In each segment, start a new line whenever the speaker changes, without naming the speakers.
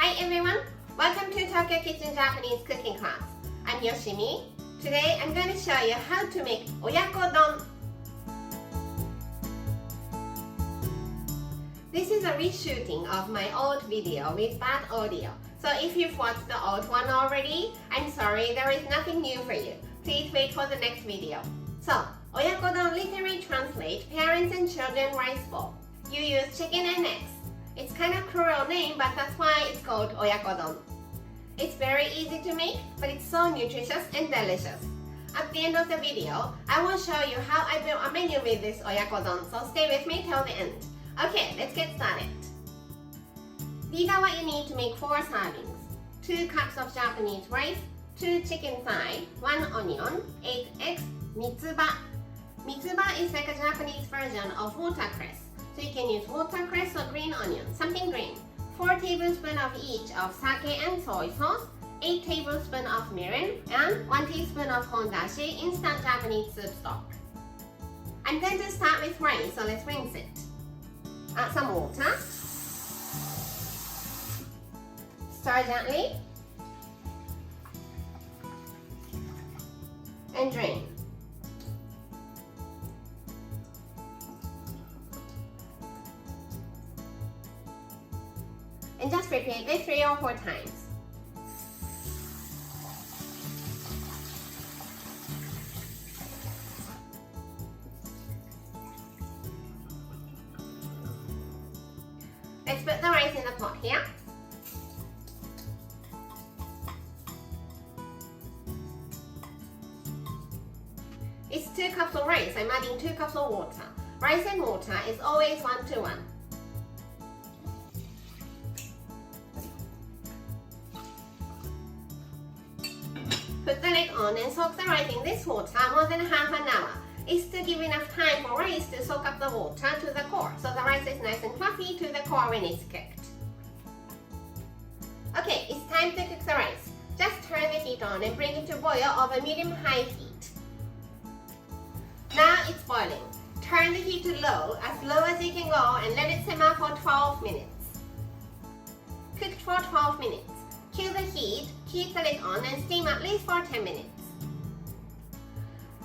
Hi everyone! Welcome to Tokyo Kitchen Japanese cooking class. I'm Yoshimi. Today I'm going to show you how to make oyakodon. This is a reshooting of my old video with bad audio. So if you've watched the old one already, I'm sorry, there is nothing new for you. Please wait for the next video. So, oyakodon literally translates parents and children rice bowl. You use chicken and eggs. It's kind of cruel name, but that's why it's called oyakodon. It's very easy to make, but it's so nutritious and delicious. At the end of the video, I will show you how I built a menu with this oyakodon, so stay with me till the end. Okay, let's get started. These are what you need to make 4 servings. 2 cups of Japanese rice, 2 chicken thighs, 1 onion, 8 eggs, mitsuba. Mitsuba is like a Japanese version of watercress. So you can use watercress or green onion, something green. 4 tablespoons of each of sake and soy sauce, 8 tablespoons of mirin, and 1 teaspoon of hondashi, instant Japanese soup stock. I'm going to start with rice, so let's rinse it. Add some water. Stir gently. And drain. And just repeat this 3 or 4 times. Let's put the rice in the pot here. It's 2 cups of rice. I'm adding 2 cups of water. Rice and water is always 1 to 1. Put the lid on and soak the rice in this water more than half an hour. It's to give enough time for rice to soak up the water to the core, so the rice is nice and fluffy to the core when it's cooked. Okay, it's time to cook the rice. Just turn the heat on and bring it to boil over medium-high heat. Now it's boiling. Turn the heat to low as you can go, and let it simmer for 12 minutes. Cook for 12 minutes. Kill the heat, keep the lid on, and steam at least for 10 minutes.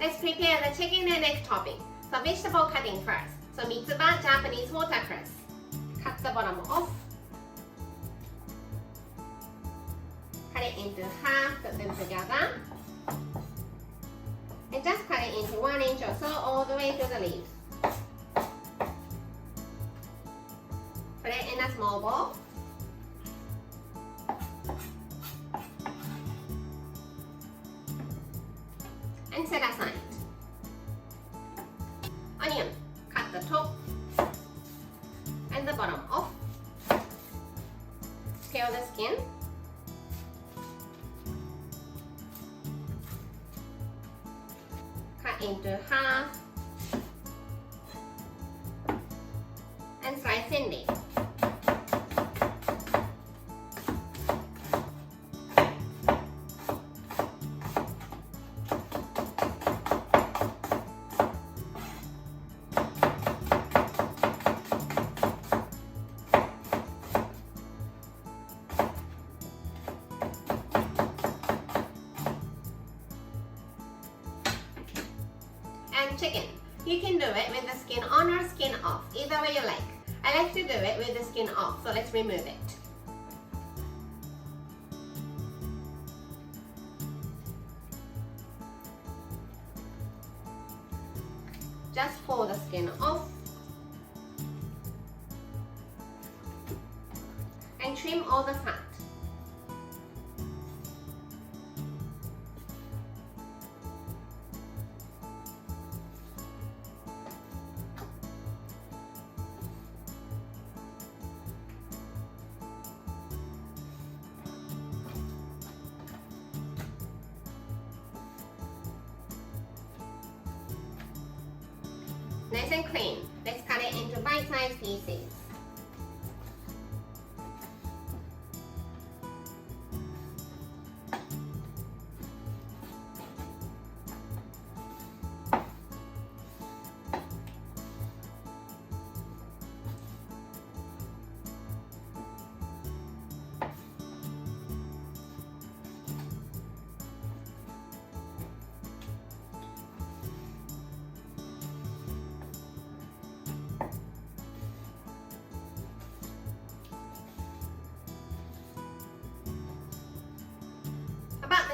Let's prepare the chicken and egg topping. So vegetable cutting first. So mitsuba, Japanese watercress. Cut the bottom off. Cut it into half, put them together. And just cut it into 1 inch or so all the way to the leaves. Put it in a small bowl. And set aside. Onion, cut the top and the bottom off. Peel the skin. Cut into half and slice thinly. And chicken. You can do it with the skin on or skin off, either way you like. I like to do it with the skin off, so let's remove it. Just pull the skin off and trim all the fat. Nice and clean. Let's cut it into bite-sized pieces.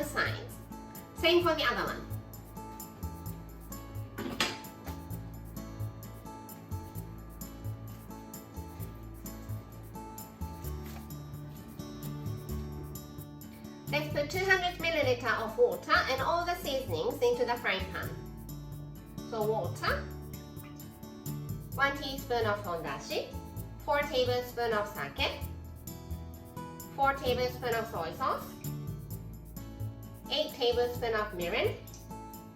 sides. Same for the other one. Let's put 200 milliliter of water and all the seasonings into the frying pan. So water, 1 teaspoon of hondashi, 4 tablespoons of sake, 4 tablespoons of soy sauce, 8 tablespoons of mirin,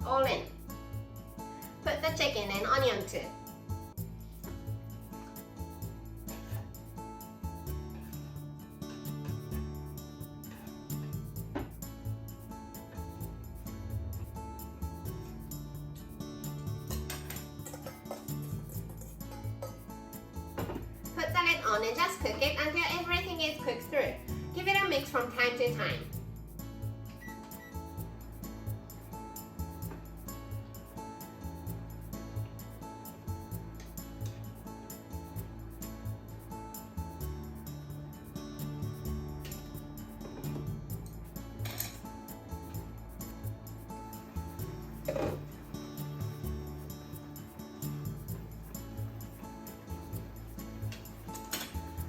all in. Put the chicken and onion too. Put the lid on and just cook it until everything is cooked through. Give it a mix from time to time.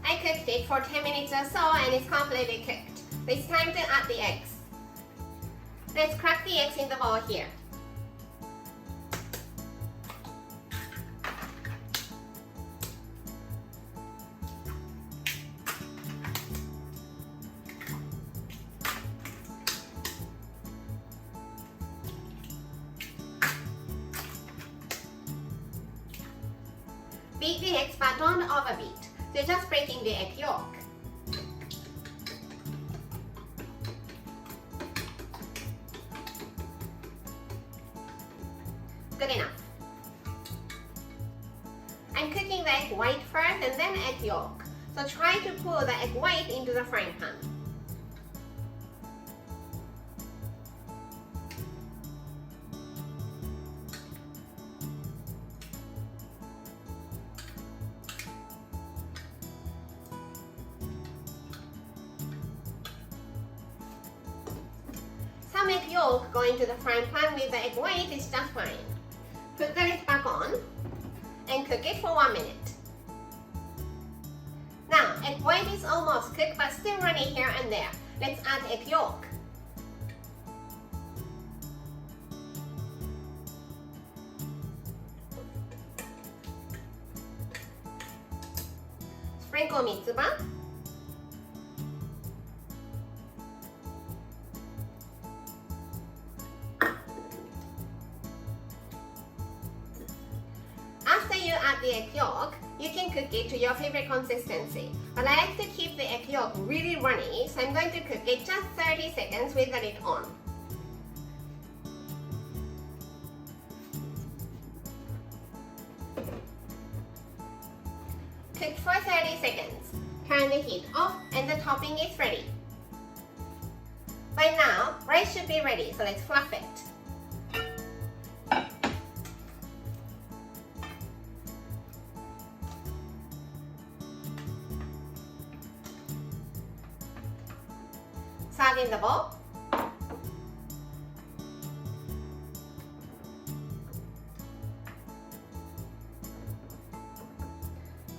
I cooked it for 10 minutes or so and it's completely cooked. It's time to add the eggs. Let's crack the eggs in the bowl here. Beat the eggs but don't overbeat. So just breaking the egg yolk. Good enough. I'm cooking the egg white first and then egg yolk. So try to pour the egg white into the frying pan. Some egg yolk going to the frying pan with the egg white is just fine. Put the lid back on and cook it for 1 minute. Now, egg white is almost cooked but still runny here and there. Let's add egg yolk. Sprinkle mitsuba. After you add the egg yolk, you can cook it to your favorite consistency. But I like to keep the egg yolk really runny, so I'm going to cook it just 30 seconds with the lid on. Cook for 30 seconds. Turn the heat off and the topping is ready. By now, rice should be ready, so let's fluff it. Serve in the bowl.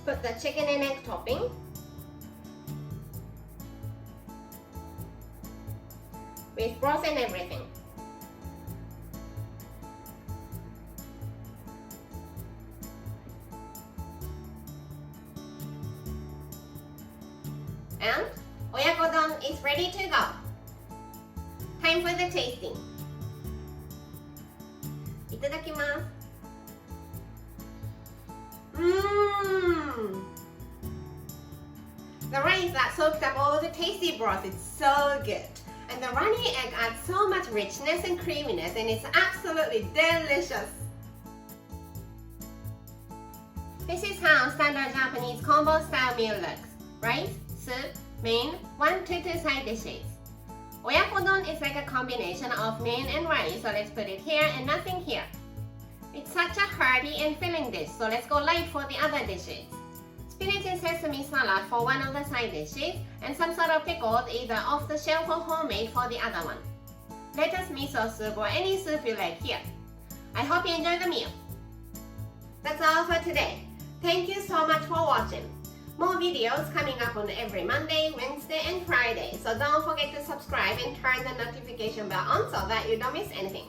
Put the chicken and egg topping. With broth and everything. And oyakodon is ready to go. Time for the tasting. Itadakimasu. The rice that soaked up all the tasty broth is so good. And the runny egg adds so much richness and creaminess and it's absolutely delicious. This is how standard Japanese combo style meal looks. Rice, soup, main, 1 to 2 side dishes. Oyakodon is like a combination of main and rice, so let's put it here and nothing here. It's such a hearty and filling dish, so let's go light for the other dishes. Spinach and sesame salad for one of the side dishes, and some sort of pickled either off the shelf or homemade for the other one. lettuce miso soup, or any soup you like here. I hope you enjoy the meal. That's all for today. Thank you so much for watching. More videos coming up on every Monday, Wednesday, and Friday. So don't forget to subscribe and turn the notification bell on so that you don't miss anything.